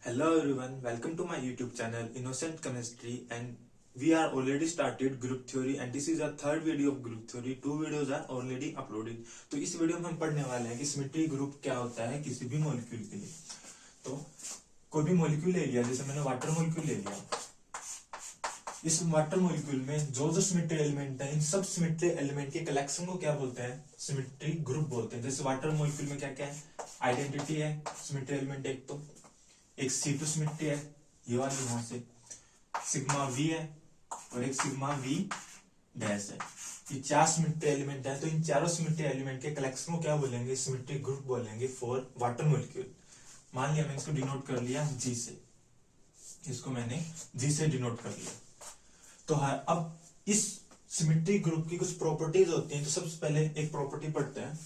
Hello everyone, welcome to my YouTube channel Innocent Chemistry, and we are already started group theory and this is our third video of group theory. Two videos are already uploaded. तो इस video में हम पढ़ने वाले हैं कि symmetry group क्या होता है किसी भी मॉलिक्यूल के लिए। तो कोई भी मॉलिक्यूल ले लिया, जैसे मैंने वाटर मॉलिक्यूल ले लिया। इस वाटर मॉलिक्यूल में जो जो सिमेट्री एलिमेंट है, इन सब सिमेट्री एलिमेंट के कलेक्शन को क्या बोलते हैं? सिमेट्री ग्रुप बोलते हैं। जैसे वाटर मॉलिक्यूल में क्या क्या है? आइडेंटिटी है सिमेट्री एलिमेंट, एक C2 सिमेट्री है, ये वाली यहां से सिग्मा V है और एक सिग्मा V डैश है। ये चार सिमेट्री एलिमेंट है, तो इन चारों सिमेट्री एलिमेंट के कलेक्शन को क्या बोलेंगे? सिमेट्री ग्रुप बोलेंगे फॉर वाटर मॉलिक्यूल। मान लिया मैंने इसको डिनोट कर लिया G से, इसको मैंने G से डिनोट कर लिया। तो हाँ, अब इस सिमेट्री ग्रुप की कुछ प्रॉपर्टीज होती हैं। तो सबसे पहले एक प्रॉपर्टी पढ़ते हैं।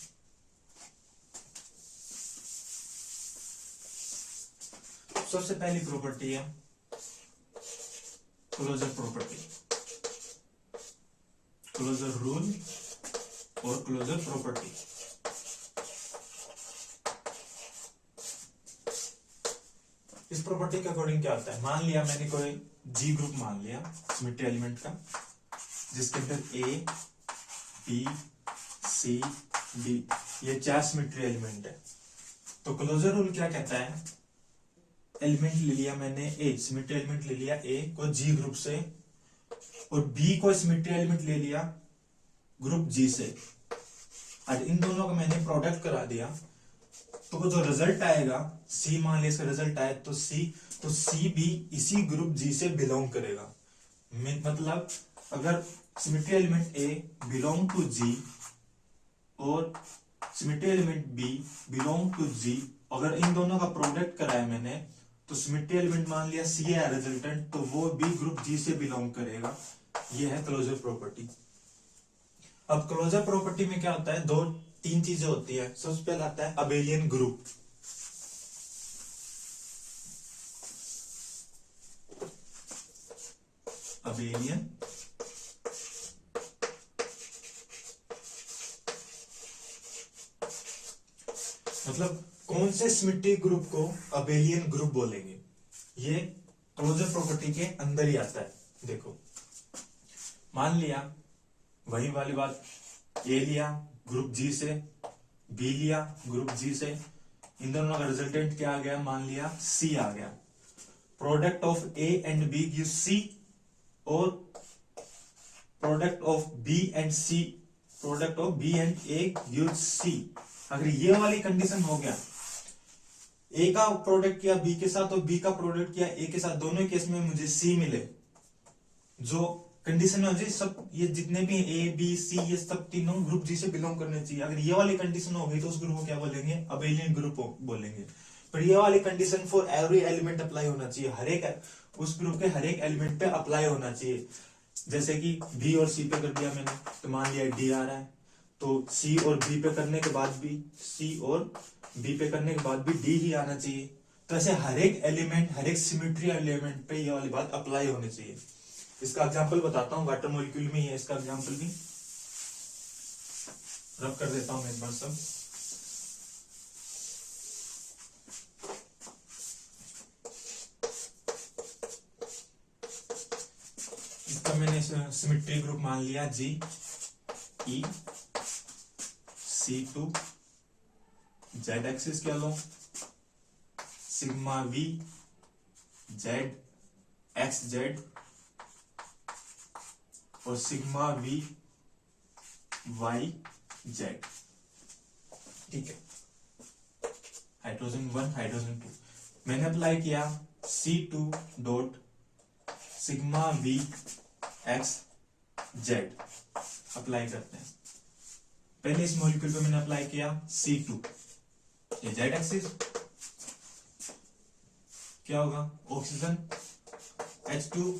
सबसे पहली प्रॉपर्टी है क्लोजर प्रॉपर्टी, क्लोजर रूल और क्लोजर प्रॉपर्टी। इस प्रॉपर्टी के अकॉर्डिंग क्या होता है? मान लिया मैंने कोई जी ग्रुप मान लिया सिमेट्री एलिमेंट का, जिसके अंदर ए बी सी डी ये चार सिमेट्री एलिमेंट है। तो क्लोजर रूल क्या कहता है? एलिमेंट ले लिया मैंने ए, सिमेट्री एलिमेंट ले लिया ए को जी ग्रुप से, और बी को सिमेट्री एलिमेंट ले लिया ग्रुप जी से, और इन दोनों का मैंने प्रोडक्ट करा दिया। तो जो रिजल्ट आएगा, सी मान लिया इसका रिजल्ट आए, तो सी भी इसी ग्रुप जी से बिलोंग करेगा। मतलब अगर symmetry element A belong to G और symmetry element B belong to G, अगर इन दोनों का प्रोडक्ट कराया मैंने, तो सिमेट्री एलिमेंट मान लिया सी है रिजल्टेंट, तो वो भी ग्रुप जी से बिलोंग करेगा। ये है क्लोजर प्रॉपर्टी। अब क्लोजर प्रॉपर्टी में क्या होता है? दो तीन चीजें होती है। सबसे पहले आता है अबेलियन ग्रुप। अबेलियन मतलब कौन से सिमेट्री ग्रुप को अबेलियन ग्रुप बोलेंगे? ये क्लोजर प्रॉपर्टी के अंदर ही आता है। देखो, मान लिया वही वाली बात, ए लिया ग्रुप जी से, बी लिया ग्रुप जी से, इन दोनों का रिजल्टेंट क्या आ गया? मान लिया सी आ गया। Product of A and B gives C, और product of B and C, product of B and A gives C. अगर ये वाली कंडीशन हो गया, ए का प्रोडक्ट किया बी के साथ और बी का प्रोडक्ट किया ए के साथ, दोनों केस में मुझे सी मिले, जो कंडीशन है जी, सब ये जितने भी ए बी सी ये सब तीनों ग्रुप जी से बिलोंग करने चाहिए। अगर ये वाली कंडीशन हो गई तो उस ग्रुप को क्या बोलेंगे? अबेलियन ग्रुप बोलेंगे। पर ये वाली condition for every element apply होना चाहिए, हर एक उस ग्रुप के हर एक एलिमेंट पे अप्लाई होना चाहिए। जैसे कि बी और सी पे कर दिया मैंने, तो मान लिया डी आ रहा है, तो सी और बी पे करने के बाद भी, सी और बी पे करने के बाद भी डी ही आना चाहिए। तो ऐसे हर एक एलिमेंट, हर एक सिमेट्री एलिमेंट पे ये वाली बात अप्लाई होनी चाहिए। इसका एग्जांपल बताता हूं, वाटर मॉलिक्यूल में ही है इसका एग्जांपल भी। रब कर देता हूं मैं एक बार सब। इसका मैंने सिमेट्री ग्रुप मान लिया जी ई C2, जेड एक्सिस क्या लो, sigma V z x z, और सिग्मा V वाई जेड। ठीक है, हाइड्रोजन 1 हाइड्रोजन 2 मैंने अप्लाई किया C2 dot sigma V x Z. Apply करते हैं। पहले इस मॉलिक्यूल पे मैंने अप्लाई किया C2, ये जेड एक्सिस क्या होगा? ऑक्सीजन H2,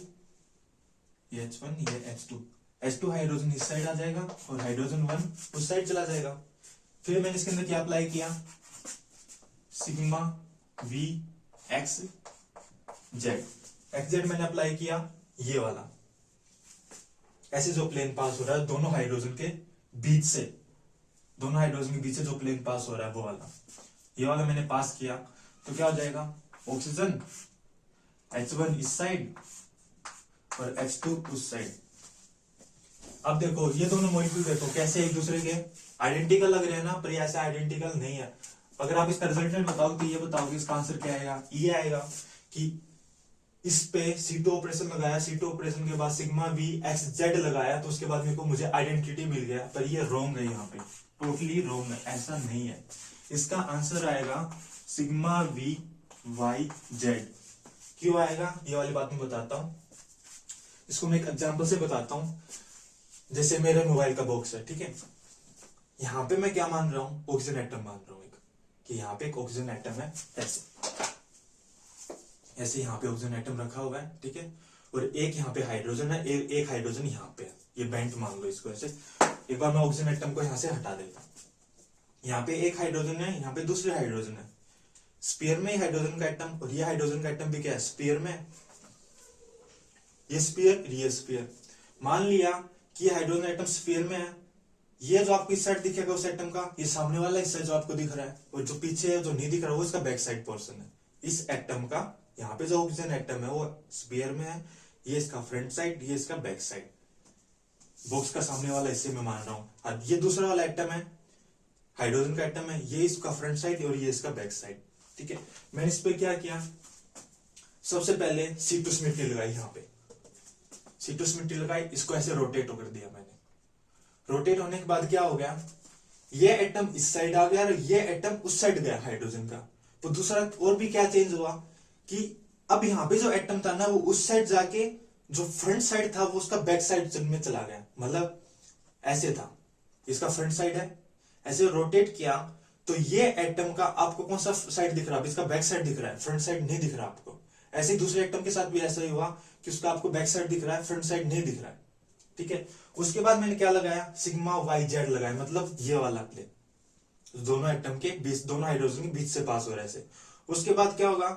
ये H1 ये H2, H2 हाइड्रोजन इस साइड आ जाएगा और हाइड्रोजन 1 उस साइड चला जाएगा। फिर मैंने इसके अंदर क्या अप्लाई किया? Sigma V x Z. X Z मैंने अप्लाई किया ये वाला, ऐसे जो प्लेन पास हो रहा है दोनों हाइड्रोजन के बीच से, दोनों हाइड्रोजन के बीच से जो प्लेन पास हो रहा है वो वाला, ये वाला मैंने पास किया, तो क्या हो जाएगा? ऑक्सीजन, H1 इस साइड और H2 उस साइड। अब देखो ये दोनों मॉलिक्यूल देखो कैसे एक दूसरे के आइडेंटिकल लग रहे हैं ना, पर ये ऐसे आइडेंटिकल नहीं है। अगर आप इसका रिजल्टेंट बताओ तो ये बताओगे इसका आंसर क्या आएगा, ये आएगा कि इस पे C2 ऑपरेशन लगाया, C2 ऑपरेशन के बाद सिग्मा V एक्स जेड लगाया, तो उसके बाद मेरे को मुझे आइडेंटिटी मिल गया, पर ये रॉन्ग है, यहाँ पे टोटली रॉन्ग है, ऐसा नहीं है। इसका आंसर आएगा सिग्मा V वाई जेड। क्यों आएगा ये वाली बात मैं बताता हूं, इसको मैं एक एग्जांपल से बताता हूं। जैसे मेरे मोबाइल का बॉक्स है, ठीक है, यहाँ पे मैं क्या मान रहा हूँ, ऑक्सीजन एटम मान रहा हूँ एक, कि यहाँ पे एक ऑक्सीजन एटम है, ऐसे यहाँ पे ऑक्सीजन एटम रखा हुआ है, ठीक है, और एक यहाँ पे हाइड्रोजन है, एक हाइड्रोजन यहाँ पे है, ये बेंट मान लो इसको ऐसे। एक बार मैं ऑक्सीजन एटम को यहाँ से हटा देता हूँ, यहाँ पे एक हाइड्रोजन है, यहाँ पे दूसरे हाइड्रोजन है, स्फीयर में हाइड्रोजन का एटम, और ये हाइड्रोजन का एटम भी क्या है, स्फीयर में, ये स्फीयर, ये स्फीयर। मान लिया कि हाइड्रोजन एटम स्फीयर में है, ये जो आपको इस साइड दिखेगा उस एटम का, ये सामने वाला हिस्सा जो आपको दिख रहा है, और जो पीछे है जो नहीं दिख रहा है वो इसका बैक साइड पोर्शन है। इस एटम का यहाँ पे जो ऑक्सीजन एटम है वो स्फीयर में है, ये इसका फ्रंट साइड, ये इसका बैक साइड, बॉक्स का सामने वाला हिस्से में मान रहा हूं। अब ये दूसरा वाला एटम है, हाइड्रोजन का एटम है, ये इसका फ्रंट साइड और ये इसका बैक साइड, ठीक है। मैंने इस पे क्या किया, सबसे पहले C2 सिमेट्री लगाई, यहाँ पे C2 सिमेट्री लगाई, इसको ऐसे रोटेट कर दिया मैंने। रोटेट होने के बाद क्या हो गया, ये एटम इस साइड आ गया और ये एटम उस साइड गया हाइड्रोजन का। तो दूसरा और भी क्या चेंज हुआ कि अब यहाँ पे जो एटम था ना वो उस साइड जाके जो फ्रंट साइड था वो उसका बैक साइड में चला गया, मतलब ऐसे था, इसका फ्रंट साइड है, ऐसे रोटेट किया तो ये एटम का आपको कौन सा साइड दिख रहा है, इसका बैक साइड दिख रहा है, फ्रंट साइड नहीं दिख रहा आपको। ऐसे ही दूसरे एटम के साथ भी ऐसा ही हुआ कि उसका आपको बैक साइड दिख रहा है, फ्रंट साइड नहीं दिख रहा है, ठीक है। उसके बाद मैंने क्या लगाया, सिग्मा वाई जेड लगाया, मतलब ये वाला प्लेन दोनों एटम के बीच, दोनों हाइड्रोजन के बीच से पास हो रहा है ऐसे। उसके बाद क्या होगा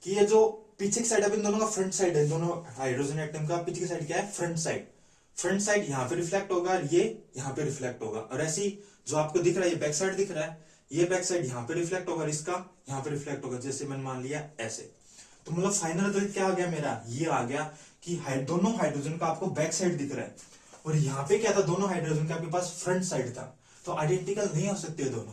कि ये जो पीछे की साइड है, इन दोनों का फ्रंट साइड है, दोनों हाइड्रोजन एटम का पीछे की साइड क्या है, फ्रंट साइड। फ्रंट साइड यहाँ पे रिफ्लेक्ट होगा, ये यहाँ पे रिफ्लेक्ट होगा, और ऐसे ही जो आपको दिख रहा है ये बैक साइड दिख रहा है, ये बैक साइड यहाँ पे रिफ्लेक्ट होगा, इसका यहाँ पे रिफ्लेक्ट होगा, जैसे मैंने मान लिया ऐसे। तो मतलब फाइनल रिजल्ट क्या आ गया मेरा, ये आ गया कि दोनों हाइड्रोजन का आपको बैक साइड दिख रहा है, और यहाँ पे क्या था, दोनों हाइड्रोजन का आपके पास फ्रंट साइड था। तो आइडेंटिकल नहीं हो सकते दोनों,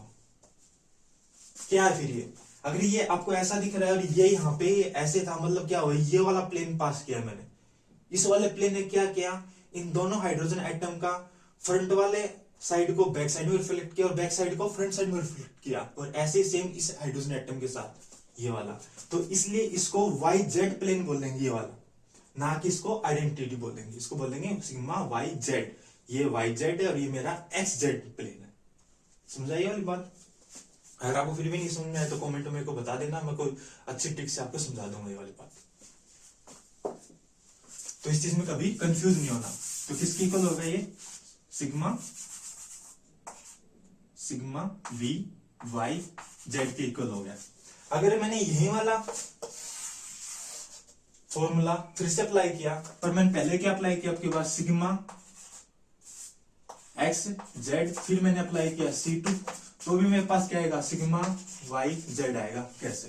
क्या है फिर ये, अगर ये आपको ऐसा दिख रहा है और ये यहाँ पे ऐसे था, मतलब क्या हुआ, ये वाला प्लेन पास किया मैंने, इस वाले प्लेन ने क्या किया, इन दोनों हाइड्रोजन एटम का फ्रंट वाले साइड को बैक साइड में रिफ्लेक्ट किया और बैक साइड को फ्रंट साइड में रिफ्लेक्ट किया, और ऐसे सेम इस हाइड्रोजन एटम के साथ ये वाला। तो इसलिए इसको वाई जेड प्लेन बोलेंगे ये वाला, ना कि इसको आइडेंटिटी बोलेंगे, इसको बोलेंगे सिग्मा वाई जेड। ये वाई जेड है और ये मेरा एक्स जेड प्लेन है। समझाइए वाली बात। अगर आपको फिर भी नहीं समझ में आए तो कमेंट में मेरे को बता देना, मैं कोई अच्छी ट्रिक से आपको समझा दूंगा ये वाली बात। तो इस चीज में कभी कंफ्यूज नहीं होना। तो किसकी इक्वल होगा ये, सिग्मा वी वाई जेड के इक्वल हो गया। अगर मैंने यही वाला फॉर्मूला फिर से अप्लाई किया, पर मैंने पहले क्या अप्लाई किया, आपके पास सिग्मा एक्स जेड, फिर मैंने अप्लाई किया C2, तो भी मेरे पास क्या आएगा, सिग्मा वाई जेड आएगा। कैसे,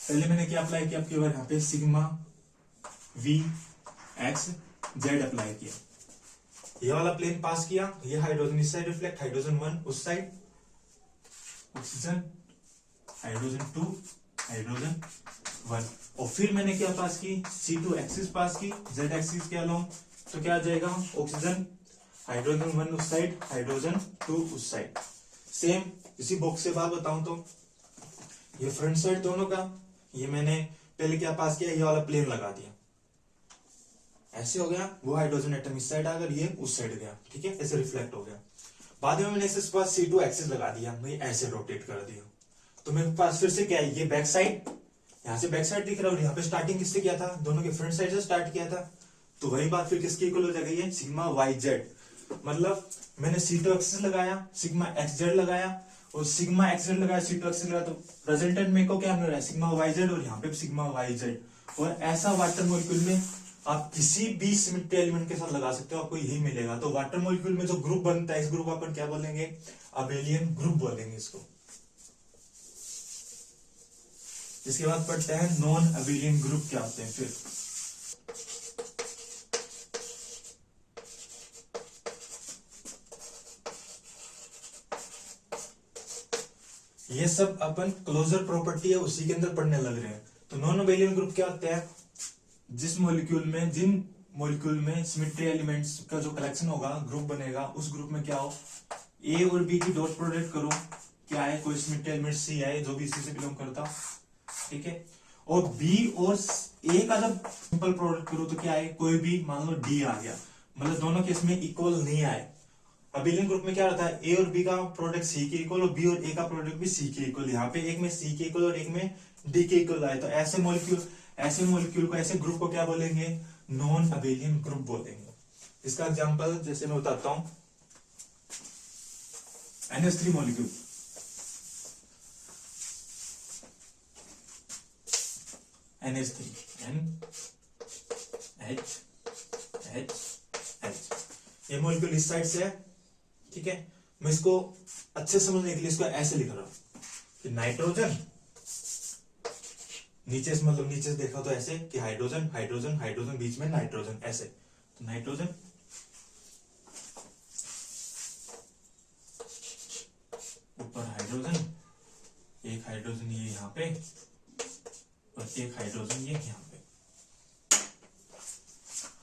पहले मैंने क्या अप्लाई किया, आपके बार यहाँ पे sigma we x Z apply किया, ये वाला प्लेन पास किया, ये हाइड्रोजन इस साइड रिफ्लेक्ट, हाइड्रोजन 1 उस साइड, ऑक्सीजन हाइड्रोजन 2 हाइड्रोजन 1, और फिर मैंने क्या पास की, C2 एक्सिस पास की, Z एक्सिस के अलोंग, तो क्या आ जाएगा, ऑक्सीजन हाइड्रोजन 1 उस साइड, हाइड्रोजन 2 उस साइड। सेम इसी बॉक्स से बात बताऊं तो ये फ्रंट साइड दोनों का, ये मैंने पहले क्या पास किया, ये वाला प्लेन लगा दिया, ऐसे हो गया, वो हाइड्रोजन एटम इस साइड आ गया, ये उस साइड गया, ठीक है, ऐसे रिफ्लेक्ट हो गया। बाद में मैंने इस पास C2 एक्सिस लगा दिया, मैं ऐसे रोटेट कर दिया, तो मेरे पास फिर से क्या है, ये बैक साइड, यहाँ से बैक साइड दिख रहा है, और यहाँ पे स्टार्टिंग किससे किया था, दोनों के फ्रंट साइड से स्टार्ट किया था, तो वही बात फिर किसकी इक्वल हो जाएगी, ये सिग्मा वाई जेड। मतलब मैंने C2 एक्सिस लगाया, सिग्मा एक्स जेड लगाया, और सिग्मा एक्स जेड लगाया, C2 एक्सिस लगाया, तो रिजल्टेंट में को क्या मिल रहा है, सिग्मा वाई जेड, और यहाँ पे सिग्मा वाई जेड। और ऐसा वाटर मॉलिक्यूल में आप किसी भी सिमेट्री एलिमेंट के साथ लगा सकते हो, आपको यही मिलेगा। तो वाटर मॉलिक्यूल में जो ग्रुप बनता है, इस ग्रुप अपन क्या बोलेंगे, अबेलियन ग्रुप बोलेंगे इसको। इसके बाद पढ़ते हैं नॉन अबेलियन ग्रुप क्या होते हैं। फिर ये सब अपन क्लोजर प्रॉपर्टी है उसी के अंदर पढ़ने लग रहे हैं। तो नॉन अबेलियन ग्रुप क्या होते हैं, जिन मॉलिक्यूल में सिमेट्री एलिमेंट्स का जो कलेक्शन होगा, ग्रुप बनेगा, उस ग्रुप में क्या हो, ए और बी की डॉट प्रोडक्ट करो, क्या है, कोई सिमेट्री एलिमेंट सी है जो भी इसी से बिलोंग करता, ठीक है। और बी और ए का जब सिंपल प्रोडक्ट करो तो क्या है, कोई भी, मान लो डी आ गया, मतलब दोनों केस में इक्वल नहीं आए। अबेलियन ग्रुप में क्या रहता है, ए और बी का प्रोडक्ट सी के इक्वल और बी और ए का प्रोडक्ट भी सी के इक्वल। यहाँ पे एक में सी के इक्वल और एक में डी के इक्वल आए, तो ऐसे मॉलिक्यूल को, ऐसे ग्रुप को क्या बोलेंगे, नॉन अबेलियन ग्रुप बोलेंगे। इसका एग्जांपल जैसे मैं बताता हूं, NH3 मॉलिक्यूल, NH3 NHH, ये मॉलिक्यूल इस साइड से है, ठीक है। मैं इसको अच्छे समझने के लिए इसको ऐसे लिख रहा हूं कि नाइट्रोजन, नीचे से मतलब नीचे से देखा तो ऐसे कि हाइड्रोजन हाइड्रोजन हाइड्रोजन, बीच में नाइट्रोजन, ऐसे। तो नाइट्रोजन, ऊपर हाइड्रोजन, एक हाइड्रोजन ये यहाँ पे और एक हाइड्रोजन ये यहाँ पे,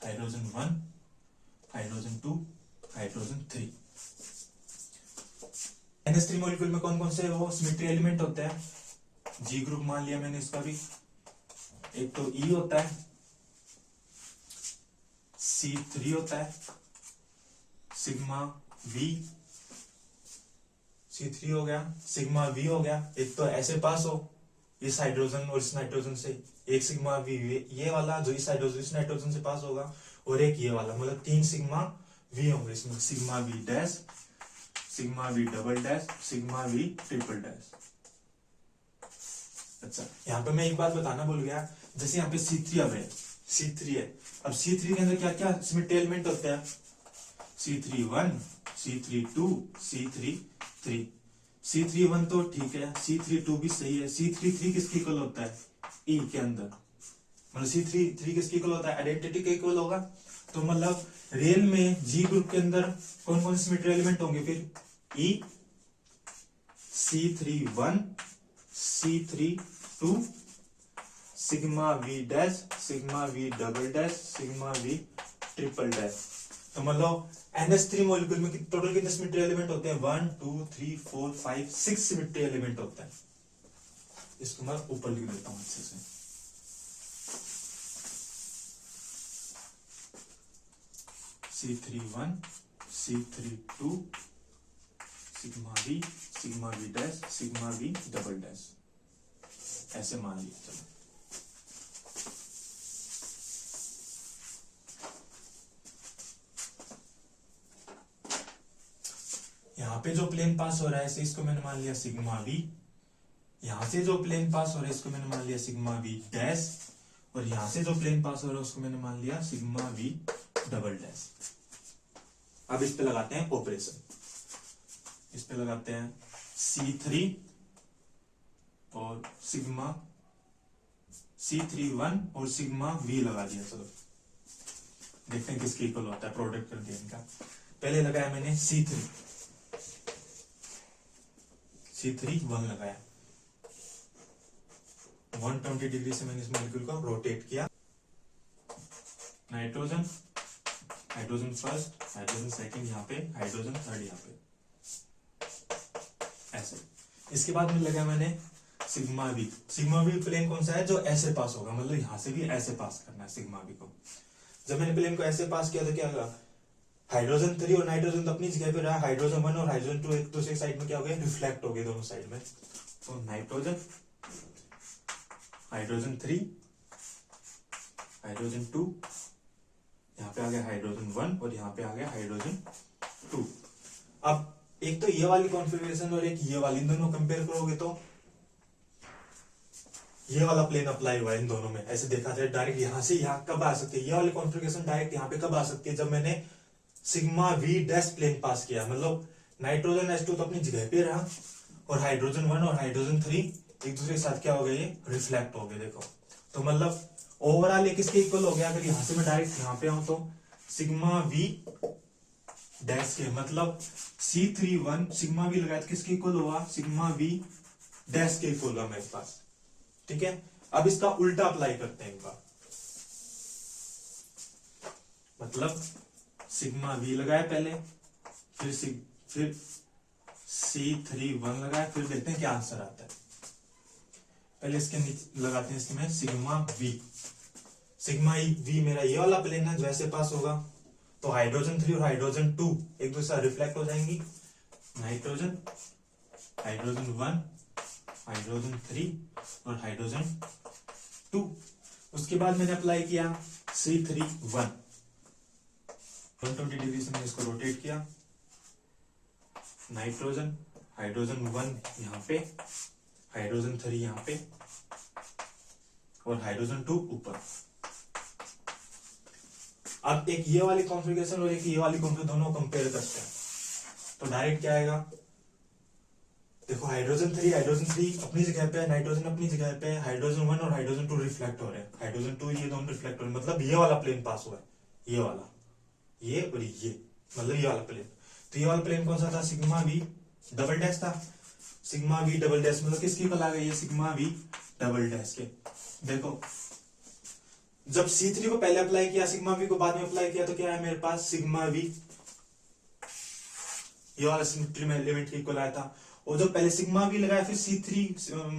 hydrogen 1, hydrogen 2, hydrogen 3। NH3 molecule में कौन कौन से वो सिमेट्री एलिमेंट होते हैं, जी ग्रुप मान लिया मैंने इसका भी। एक तो E होता है, C3 होता है, सिग्मा V, C3 हो गया, सिग्मा V हो गया। एक तो ऐसे पास हो इस हाइड्रोजन और इस नाइट्रोजन से, एक सिग्मा V ये वाला जो इस हाइड्रोजन इस नाइट्रोजन से पास होगा, और एक ये वाला, मतलब 3 सिग्मा V होंगे इसमें, sigma V dash, sigma V double dash, sigma V triple dash. अच्छा, यहाँ पे मैं एक बात बताना भूल गया, जैसे यहाँ पे C3 अब है, C3 है, अब C3 के अंदर क्या क्या सिमेट्री एलिमेंट होते हैं, C31, C32, C33। C31 तो ठीक है, C32 भी सही है। C33 किसके इक्वल होता है, E के अंदर, मतलब C33 किसके इक्वल होता है, आइडेंटिटी के इक्वल होगा। तो मतलब रियल में जी ग्रुप के अंदर कौन कौन से सिमेट्री एलिमेंट होंगे फिर, E, C31, C32, sigma V dash, sigma V double dash, sigma V triple dash. तो मतलब NH3 मॉलिक्यूल में टोटल कितने सिमेट्री एलिमेंट होते हैं, 1 2 3 4 5 6 सिमेट्री एलिमेंट होते हैं। इसको मैं ऊपर लिख देता हूं अच्छे से, C31, C32, sigma V dash, sigma V double dash, ऐसे मान लिया। चलो यहाँ पे जो प्लेन पास हो रहा है इसको मैंने मान लिया सिग्मा V, यहां से जो प्लेन पास हो रहा है इसको मैंने मान लिया सिग्मा V डैश, और यहां से जो प्लेन पास हो रहा है उसको मैंने मान लिया सिग्मा V डबल डैश। अब इस पे लगाते हैं ऑपरेशन, इस पे लगाते हैं C3 और सिग्मा C31 और सिग्मा V लगा दिया। चलो देखते हैं किसके इक्वल होता है, प्रोडक्ट कर दिया इनका। पहले लगाया मैंने C3 1 लगाया, 120 डिग्री से मैंने इस मॉलिक्यूल को रोटेट किया। Nitrogen, hydrogen first, hydrogen second, यहाँ पे हाइड्रोजन थर्ड, यहाँ पे ऐसे। इसके बाद में लगाया मैंने sigma V। Sigma V plane कौन सा है, जो ऐसे पास होगा, मतलब यहां से भी ऐसे पास करना है सिग्मा V को। जब मैंने प्लेन को ऐसे पास किया तो क्या होगा, हाइड्रोजन 3 और नाइट्रोजन तो अपनी जगह पे रहा, हाइड्रोजन 1 और हाइड्रोजन 2 एक दूसरे साइड में क्या हो गए, रिफ्लेक्ट हो गए दोनों साइड में। तो नाइट्रोजन, हाइड्रोजन 3, हाइड्रोजन 2, यहाँ पे आ गया हाइड्रोजन 1 और यहाँ पे आ गया हाइड्रोजन 2। अब एक तो ये वाली कॉन्फ़िगरेशन और एक ये वाली, इन दोनों कंपेयर करोगे तो ये वाला प्लेन अप्लाई हुआ है इन दोनों में। ऐसे देखा जाए डायरेक्ट यहां से यहां कब आ सकती है, ये वाली कॉन्फ़िगरेशन डायरेक्ट यहाँ पे कब आ सकती है, जब मैंने सिग्मा V डैश प्लेन पास किया, मतलब नाइट्रोजन H2 तो अपनी जगह पे रहा और हाइड्रोजन 1 और हाइड्रोजन 3 एक दूसरे के साथ क्या हो गए, ये रिफ्लेक्ट हो गए। देखो तो मतलब ओवरऑल ये किसके इक्वल हो गया, अगर यहां से मैं डायरेक्ट यहां पे आऊं तो सिग्मा वी डैश के, मतलब C31 सिग्मा वी लगाया तो किसके इक्वल होगा, सिग्मा वी डैश के इक्वल होगा मेरे पास। ठीक है, अब इसका उल्टा अप्लाई करते हैं एक बार, मतलब सिग्मा वी लगाया पहले, फिर C31 लगाया, फिर देखते हैं क्या आंसर आता है। पहले इसके नीचे लगाते हैं इसमें सिग्मा वी। सिग्मा वी मेरा ये वाला प्लेन है जो ऐसे पास होगा, तो हाइड्रोजन 3 और हाइड्रोजन 2 एक दूसरा रिफ्लेक्ट हो जाएंगी, नाइट्रोजन, हाइड्रोजन 1, हाइड्रोजन 3 और हाइड्रोजन 2। उसके बाद मैंने अप्लाई किया C31, 120 डिग्री से मैंने इसको रोटेट किया, नाइट्रोजन, हाइड्रोजन 1 यहाँ पे, हाइड्रोजन 3 यहाँ पे और हाइड्रोजन 2 ऊपर। अब एक ये वाली कॉन्फ़िगरेशन और एक ये वाली कॉन्फ़िगरेशन दोनों कंपेयर करते हैं, तो डायरेक्ट क्या आएगा, देखो हाइड्रोजन 3 अपनी जगह पे है, नाइट्रोजन अपनी जगह पे है, हाइड्रोजन 1 और हाइड्रोजन 2 रिफ्लेक्ट हो रहे हैं, हाइड्रोजन 2 ये दोनों रिफ्लेक्ट हो रहे हैं, मतलब ये वाला प्लेन पास हुआ है, ये वाला, ये और ये, मतलब ये वाला प्लेन। तो ये वाला प्लेन कौन सा था, सिग्मा वी डबल डैश था, सिग्मा वी डबल डैश मतलब किसकी इक्वल आ गई है, सिग्मा वी डबल डैश के। देखो जब C3 को पहले अप्लाई किया, सिग्मा वी को बाद में अप्लाई किया, तो क्या है मेरे पास, सिग्मा वी ये वाला सिमेट्री में एलिमेंट के इक्वल आया था, और जो पहले सिग्मा वी लगाया फिर C3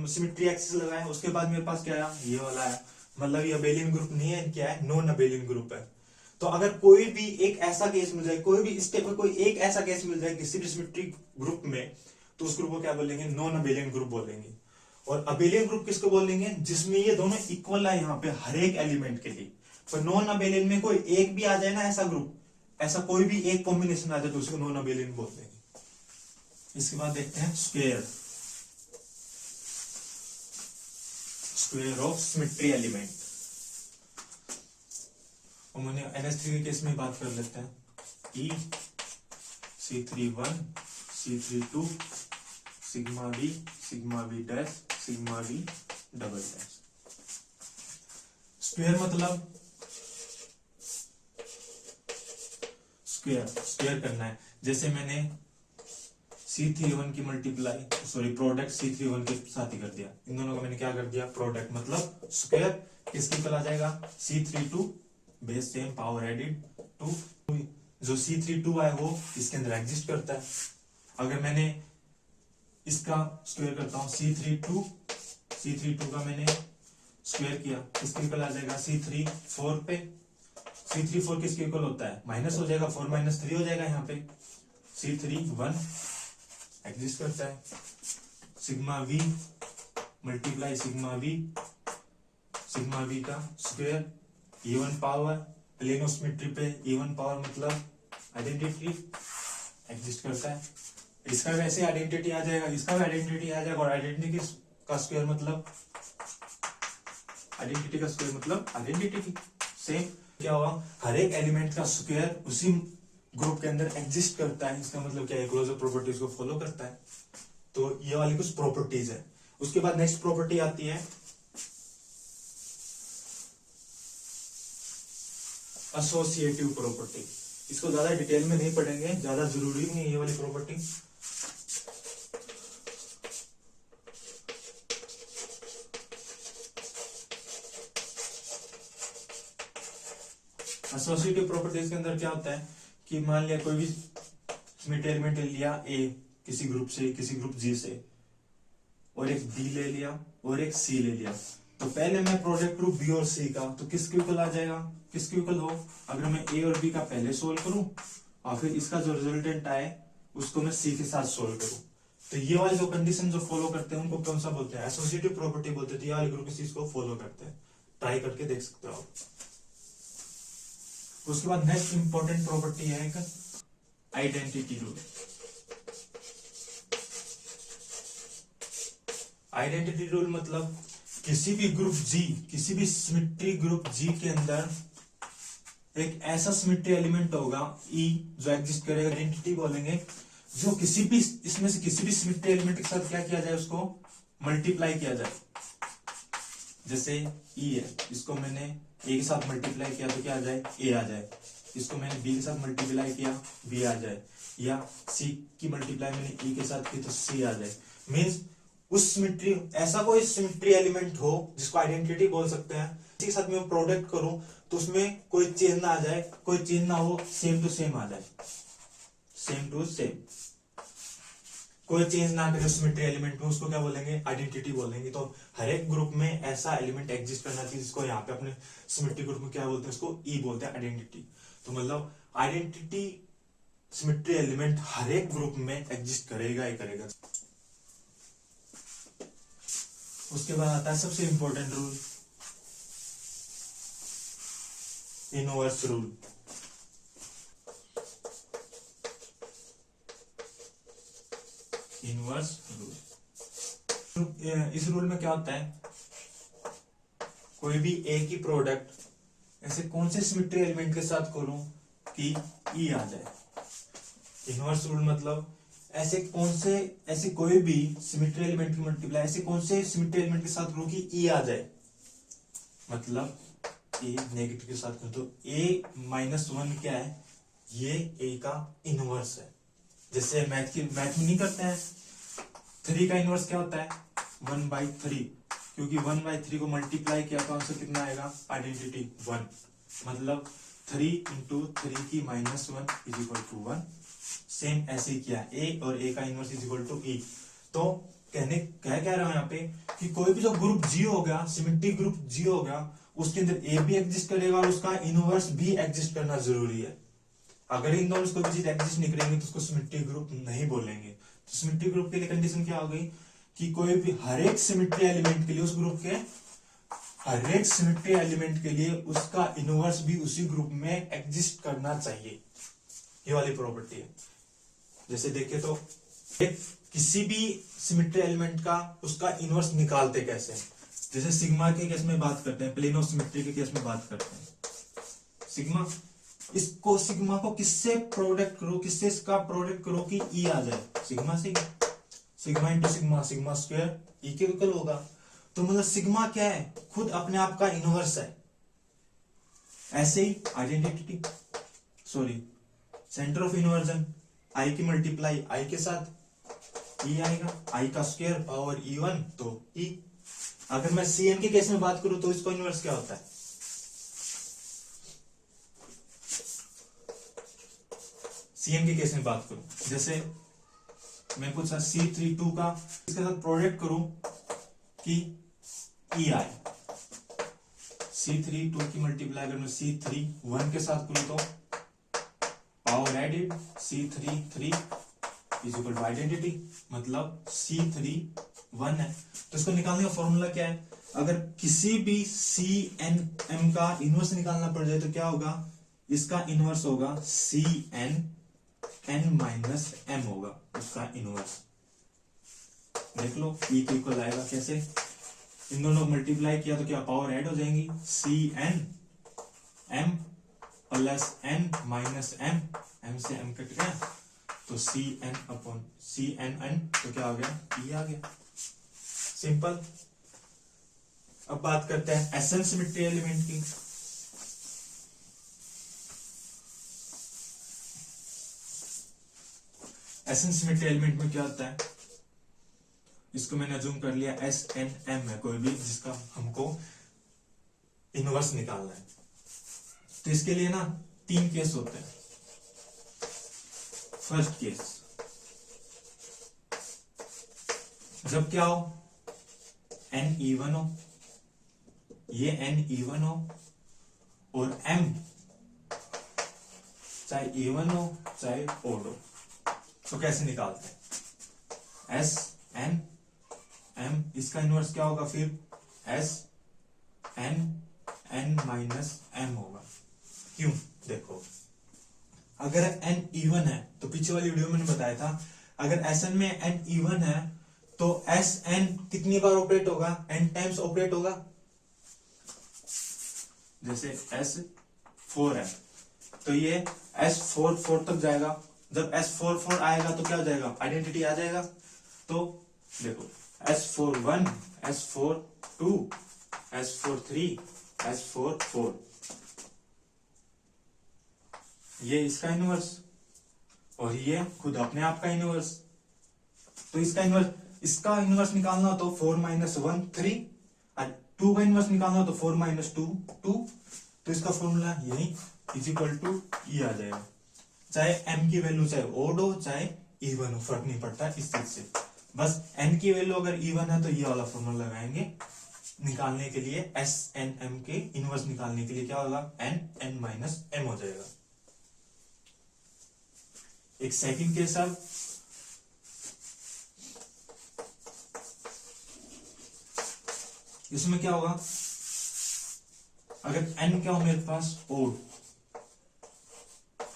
सिमेट्री एक्सिस लगाया, उसके बाद मेरे पास क्या आया, ये वाला है, मतलब ये अबेलियन ग्रुप नहीं है, क्या है, नॉन अबेलियन ग्रुप है। तो अगर कोई भी एक ऐसा केस मिल जाए, कोई भी इस टाइप का कोई एक ऐसा केस मिल जाए किसी भी सिमेट्रिक ग्रुप में, तो उस ग्रुप को क्या बोलेंगे, नॉन अबेलियन ग्रुप बोलेंगे। और अबेलियन ग्रुप किसको बोलेंगे, जिसमें ये दोनों इक्वल है यहाँ पे हर एक एलिमेंट के लिए। पर नॉन अबेलियन में कोई एक भी आ जाए ना ऐसा ग्रुप, ऐसा कोई भी एक कॉम्बिनेशन आ जाए तो उसको नॉन अबेलियन बोलते हैं। इसके बाद देखते हैं स्क्वायर ऑफ सिमेट्री एलिमेंट। हमने NH3 के केस में बात कर लेते हैं, E C31 C32 sigma we dash sigma we double dash. Square मतलब स्क्वायर करना है, जैसे मैंने C31 की प्रोडक्ट C31 के साथ ही कर दिया, इन दोनों का मैंने क्या कर दिया, प्रोडक्ट, मतलब स्क्वायर किसके इक्वल आ जाएगा, C32 base same power added 2, जो C32 है वो इसके अंदर एग्जिस्ट करता है। अगर मैंने इसका स्क्वायर करता हूं C32 का मैंने स्क्वायर किया, किसके इक्वल आ जाएगा, C34 पे, C34 किसके इक्वल होता है, माइनस हो जाएगा, 4 - 3 हो जाएगा, यहाँ पे C31 एग्जिस्ट करता है, sigma v multiply sigma v का square, even power, plane of symmetry पे इवन पावर मतलब आइडेंटिटी एग्जिस्ट करता है। इसका वैसे आइडेंटिटी आ जाएगा, इसका भी आइडेंटिटी आ जाएगा, और आइडेंटिटी का स्क्वायर मतलब आइडेंटिटी सेम। क्या हुआ, हर एक एलिमेंट का स्क्वायर उसी ग्रुप के अंदर एग्जिस्ट करता है, इसका मतलब क्या है, क्लोजर प्रॉपर्टीज को फॉलो करता है। तो ये वाली कुछ प्रॉपर्टीज है। उसके बाद नेक्स्ट प्रॉपर्टी आती है एसोसिएटिव प्रॉपर्टी। इसको ज्यादा डिटेल में नहीं पढ़ेंगे, ज्यादा जरूरी नहीं है ये वाली प्रॉपर्टी। एसोसिएटिव प्रॉपर्टीज के अंदर क्या होता है कि मान लिया कोई भी सिमेट्री एलिमेंट ले लिया A किसी ग्रुप से, किसी ग्रुप G से, और एक B ले लिया और एक C ले लिया, तो पहले मैं प्रोडक्ट ग्रुप B और C का, तो किसके इक्वल आ जाएगा, किसके इक्वल हो, अगर मैं A और B का पहले सोल्व करूं और फिर इसका जो रिजल्टेंट आए उसको मैं C के साथ सोल्व करूं, तो ये वाली जो कंडीशन जो फॉलो करते हैं उनको कौन सा बोलते हैं, एसोसिएटिव प्रॉपर्टी बोलते हैं। ये वाले ग्रुप इस चीज को फॉलो करते हैं, ट्राई करके देख सकते हो आप। उसके बाद नेक्स्ट इंपॉर्टेंट प्रॉपर्टी है एक आइडेंटिटी रूल। आइडेंटिटी रूल मतलब किसी भी ग्रुप G, किसी भी सिमेट्री ग्रुप G के अंदर एक ऐसा सिमेट्री एलिमेंट होगा E जो एग्जिस्ट करेगा, आइडेंटिटी बोलेंगे, जो किसी भी इसमें से किसी भी सिमेट्री एलिमेंट के साथ क्या किया जाए, उसको मल्टीप्लाई किया जाए, जैसे ई है, इसको मैंने ए के साथ मल्टीप्लाई किया तो क्या आ जाए, ए आ जाए। इसको मैंने बी के साथ मल्टीप्लाई किया, बी आ जाए। या सी की मल्टीप्लाई मैंने ई के साथ की तो सी आ जाए। मीन्स उस सिमेट्री, ऐसा कोई सिमेट्री एलिमेंट हो जिसको आइडेंटिटी बोल सकते हैं, इसी के साथ मैं प्रोडक्ट करूं तो उसमें कोई चेंज ना आ जाए, कोई चेंज ना हो, सेम टू सेम आ जाए, सेम टू सेम, कोई चेंज ना करे सिमेट्री एलिमेंट में, उसको क्या बोलेंगे, आइडेंटिटी बोलेंगे। तो हर एक ग्रुप में ऐसा एलिमेंट एग्जिस्ट करना चाहिए जिसको यहाँ पे अपने सिमेट्री ग्रुप में क्या बोलते हैं, उसको ई बोलते हैं, आइडेंटिटी। तो मतलब आइडेंटिटी सिमेट्री एलिमेंट हर एक ग्रुप में एग्जिस्ट करेगा ही करेगा। उसके बाद आता है सबसे important rule, inverse rule. Inverse rule, इस रूल में क्या होता है, कोई भी ए की प्रोडक्ट ऐसे कौन से सिमेट्री एलिमेंट के साथ करूं कि ई आ जाए। इनवर्स रूल मतलब ऐसे कौन से, ऐसे कोई भी सिमेट्री एलिमेंट की मल्टीप्लाई ऐसे कौन से सिमेट्री एलिमेंट के साथ करूं कि ई आ जाए। मतलब ए नेगेटिव के साथ करूं तो ए -1 क्या है, ये ए का इनवर्स है। जैसे मैथ में नहीं करते हैं, 3 का इनवर्स क्या होता है, 1/3, क्योंकि 1/3 को मल्टीप्लाई किया तो आंसर कितना आएगा, आइडेंटिटी 1। मतलब 3 × 3 की -1 = 1। सेम ऐसे ही किया, ए और ए का इनवर्स = ई। तो कह रहा हूं यहाँ पे कि कोई भी जो ग्रुप जी होगा, सिमेट्रिक ग्रुप जी होगा, उसके अंदर ए भी एग्जिस्ट करेगा और उसका इनवर्स भी एग्जिस्ट करना जरूरी है। अगर इन दोनों कोई भी चीज एग्जिस्ट नहीं करेंगे तो उसको सिमेट्रिक ग्रुप नहीं बोलेंगे। तो सिमेट्रिक ग्रुप के लिए कंडीशन क्या हो गई कि कोई भी हर एक सिमेट्री एलिमेंट के लिए, उस ग्रुप के हर एक सिमेट्री एलिमेंट के लिए उसका इनवर्स भी उसी ग्रुप में एग्जिस्ट करना चाहिए। ये वाली प्रॉपर्टी है। जैसे देखे तो एक किसी भी सिमेट्री एलिमेंट का उसका इनवर्स निकालते कैसे, जैसे सिग्मा के केस में बात करते हैं, प्लेन ऑफ सिमेट्री के केस में बात करते हैं। सिग्मा को किससे प्रोडक्ट करो, किससे इसका प्रोडक्ट करो कि ई आ जाए, सिग्मा से। Sigma into sigma, sigma square E के इक्वल होगा। तो मतलब सिग्मा क्या है, खुद अपने आप का इनवर्स है। ऐसे ही identity, sorry centre of inversion, I की मल्टीप्लाई आई के साथ ई आएगा, आई का स्क्वायर पावर E1 तो ई। अगर मैं CN के केस में बात करूं तो इसको इनवर्स क्या होता है, CN के केस में बात करूं, जैसे मैं कुछ C32 का इसके साथ प्रोडक्ट करूं कि ई आए, C32 की मल्टीप्लाई अगर मैं C31 के साथ करूं तो पावर एडेड C33 = आइडेंटिटी। मतलब C31 है तो इसको निकालने का फॉर्मूला क्या है, अगर किसी भी CNM का इनवर्स निकालना पड़ जाए तो क्या होगा, इसका इनवर्स होगा CNN-M होगा उसका इनवर्स। देख लो ई के इक्वल आएगा कैसे, इन दोनों मल्टीप्लाई किया तो क्या पावर ऐड हो जाएंगी, CNM + N - M से M कट गया तो CNN तो क्या हो गया, ई आ गया। सिंपल। अब बात करते हैं एसएन सिमेट्री एलिमेंट की। एसएन सिमेट्री एलिमेंट में क्या होता है, इसको मैंने अज्यूम कर लिया SNM है कोई भी जिसका हमको इनवर्स निकालना है। तो इसके लिए ना 3 केस होते हैं। फर्स्ट केस, जब क्या हो, n even हो, ये n even हो और m चाहे even हो चाहे odd हो, तो कैसे निकालते हैं, SNM इसका इनवर्स क्या होगा, फिर SNN - M होगा। क्यों, देखो अगर n इवन है तो पीछे वाली वीडियो में मैंने बताया था, अगर Sn में n इवन है तो Sn कितनी बार ऑपरेट होगा, n टाइम्स ऑपरेट होगा। जैसे S4 है तो ये S4 तक जाएगा, जब S4 आएगा तो क्या हो जाएगा, आइडेंटिटी आ जाएगा। तो देखो S4 1, S4 2, S4 3, S4 4, ये इसका इनवर्स और ये खुद अपने आप का इनवर्स। तो इसका इनवर्स निकालना हो तो 4 - 1 3, और 2 का इनवर्स निकालना हो तो 4 - 2 2। तो इसका फॉर्मूला यही इज इक्वल टू ई आ जाएगा। चाहे m की वैल्यू चाहे ओड हो चाहे इवन हो, फर्क नहीं पड़ता इस चीज से। बस n की वैल्यू अगर इवन है तो ये वाला फॉर्मूला लगाएंगे निकालने के लिए। s n m के इनवर्स निकालने के लिए क्या होगा, n n माइनस m हो जाएगा। एक सेकंड केस अब, इसमें क्या होगा, अगर n क्या हो मेरे पास ओड,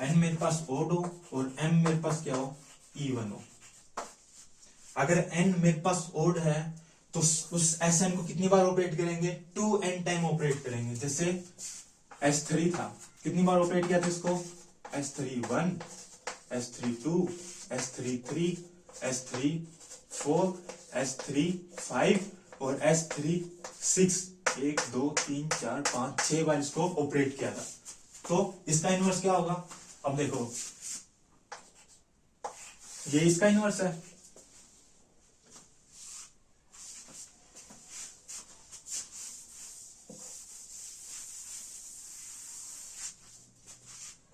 n मेरे पास ओड हो और m मेरे पास क्या हो इवन हो। अगर n मेरे पास ओड है तो उस Sn को कितनी बार ऑपरेट करेंगे, 2n टाइम ऑपरेट करेंगे। जैसे S3 था, कितनी बार ऑपरेट किया था इसको, S3 1, S3 2, S3 3, S3 4, S3 5 और S3 6, 1 2 3 4 5 6 बार इसको ऑपरेट किया था। तो इसका इनवर्स क्या होगा, अब देखो ये इसका इनवर्स है,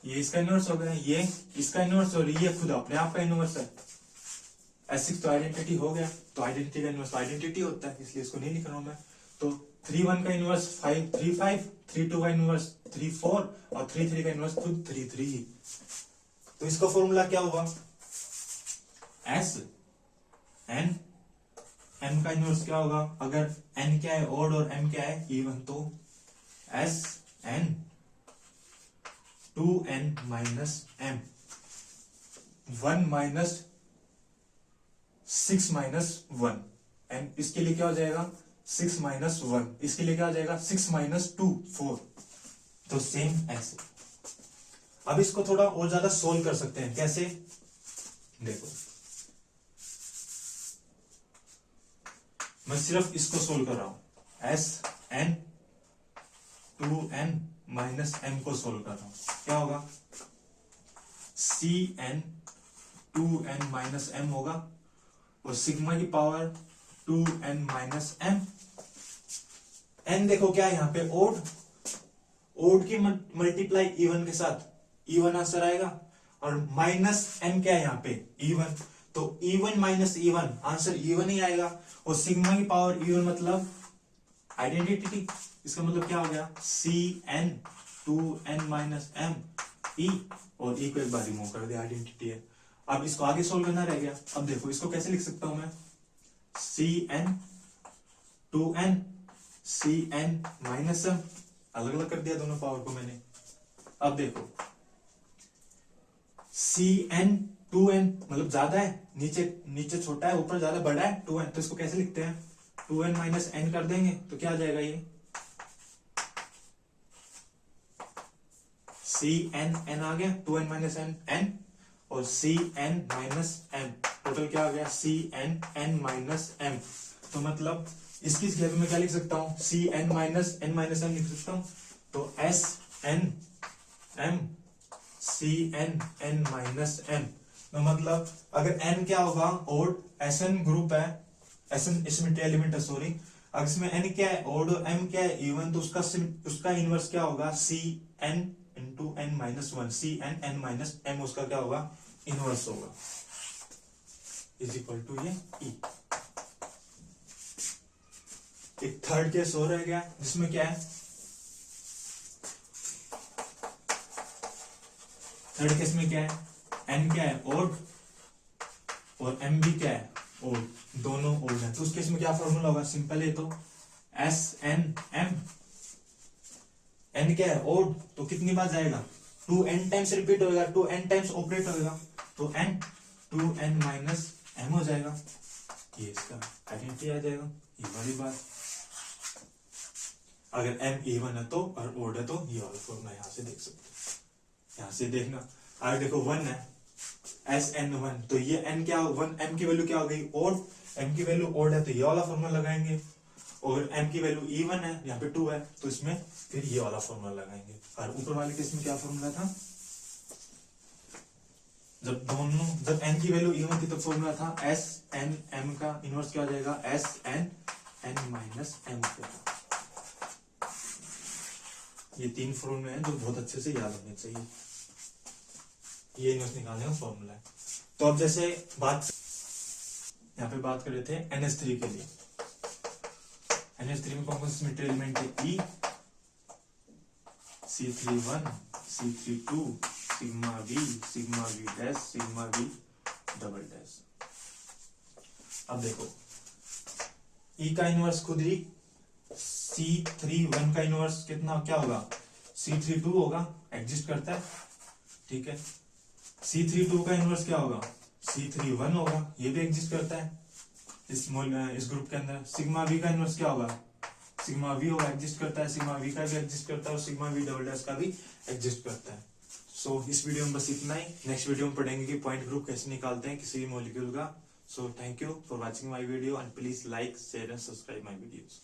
ये इसका इनवर्स हो गया, ये इसका इनवर्स और ये खुद अपने आप का इनवर्स है। S6 तो आइडेंटिटी हो गया, तो आइडेंटिटी का इनवर्स आइडेंटिटी होता है, इसलिए इसको नहीं लिख रहा हूं मैं। तो 3 1 का इनवर्स 5 3 5, 3 2 का इनवर्स 3 4 और 3 3 का इनवर्स खुद 3 3। तो इसका फॉर्मूला क्या हुआ, S n m का इनवर्स क्या होगा, अगर n क्या है ऑड और m क्या है इवन, तो S n 2n minus m 1 minus 6 minus 1, and इसके लिए क्या हो जाएगा 6 माइनस 1, इसके लिए क्या हो जाएगा 6 माइनस 2 4। तो सेम ऐसे। अब इसको थोड़ा और ज्यादा सोल्व कर सकते हैं, कैसे, देखो मैं सिर्फ इसको सोल्व कर रहा हूं, S n 2n minus m को सोल्व कर रहा हूं, क्या होगा C n 2n minus m होगा और सिग्मा की power 2n minus m। n देखो क्या है यहाँ पे ओड की मल्टीप्लाई इवन के साथ इवन आंसर आएगा, और माइनस m क्या है यहाँ पे इवन, तो even minus even answer even he आएगा। और सिग्मा की पावर इवन मतलब आइडेंटिटी, इसका मतलब क्या हो गया Cn 2n minus m e, और e को एक बार रिमूव कर दिया, आइडेंटिटी है। अब इसको आगे सोल्व करना रह गया। अब देखो इसको कैसे लिख सकता हूं मैं, Cn 2n Cn minus m, अलग अलग कर दिया दोनों पावर को मैंने। अब देखो Cn 2n मतलब ज्यादा है, नीचे नीचे छोटा है ऊपर ज्यादा बड़ा है 2n, तो इसको कैसे लिखते हैं 2n माइनस n कर देंगे तो क्या आ जाएगा ये Cn n आ गया, 2n माइनस n n और Cn माइनस m, टोटल क्या आ गया Cn n माइनस m। तो मतलब इसकी जगह में क्या लिख सकता हूँ Cn minus n minus m लिख सकता हूँ, तो Sn m Cn n minus m। तो मतलब अगर n क्या होगा ओड, Sn ग्रुप है, Sn इसमें एलिमेंट है सॉरी, अगर इसमें n क्या है ओड और m क्या है इवन, तो उसका इनवर्स क्या होगा Cn into n minus 1, Cn n minus m उसका क्या होगा इनवर्स होगा, इज इक्वल टू ये e। एक थर्ड केस हो रह गया जिसमें क्या है, थर्ड केस में क्या है n क्या है ओड और m भी क्या है ओड, दोनों ओड है। तो उस केस में क्या फॉर्मूला होगा, सिंपल है, तो Sn m, n क्या है ओड तो कितनी बार जाएगा 2n टाइम्स रिपीट होगा, 2n टाइम्स ऑपरेट होगा, तो n 2n माइनस m हो जाएगा, ये इसका आइडेंटिटी आ जाएगा। ये वाली बात, अगर m इवन है तो और ओड है तो ये वाला फॉर्मूला यहां से देख सकते हैं, यहां से देखना। अगर देखो 1 है Sn 1, तो ये n क्या 1 m की वैल्यू क्या हो गई ओड, m की वैल्यू ओड है तो ये वाला फॉर्मूला लगाएंगे, और m की वैल्यू इवन है, यहाँ पे 2 है तो इसमें फिर ये वाला फॉर्मूला लगाएंगे। और ऊपर वाले केस में क्या फॉर्मूला था, जब n की वैल्यू इवन थी तो फॉर्मूला था s n m का इनवर्स क्या हो जाएगा, s n n minus m। ये 3 फॉर्मूले हैं जो बहुत अच्छे से याद होने चाहिए, ये इनवर्स निकालने का फॉर्मूला है। तो अब जैसे यहाँ पे बात कर रहे थे NH3 के लिए, NH3 में कौन कौन से सिमेट्री एलिमेंट है, E, C31, C32, sigma V, sigma V dash, sigma V double dash. अब देखो E का इनवर्स खुद ही C31 का इनवर्स कितना क्या होगा, C32 होगा, एग्जिस्ट करता है, ठीक है। C32 का इनवर्स क्या होगा, C31 होगा, ये भी एग्जिस्ट करता है इस ग्रुप के अंदर। सिग्मा V का इनवर्स क्या होगा, सिग्मा V होगा, एग्जिस्ट करता है, सिग्मा V का भी एग्जिस्ट करता है और सिग्मा V डबल डैश का भी एग्जिस्ट करता है। सो इस वीडियो में बस इतना ही। नेक्स्ट वीडियो में पढ़ेंगे कि पॉइंट ग्रुप कैसे निकालते हैं किसी भी मॉलिक्यूल का। So thank you for watching my video and please like share and subscribe my videos.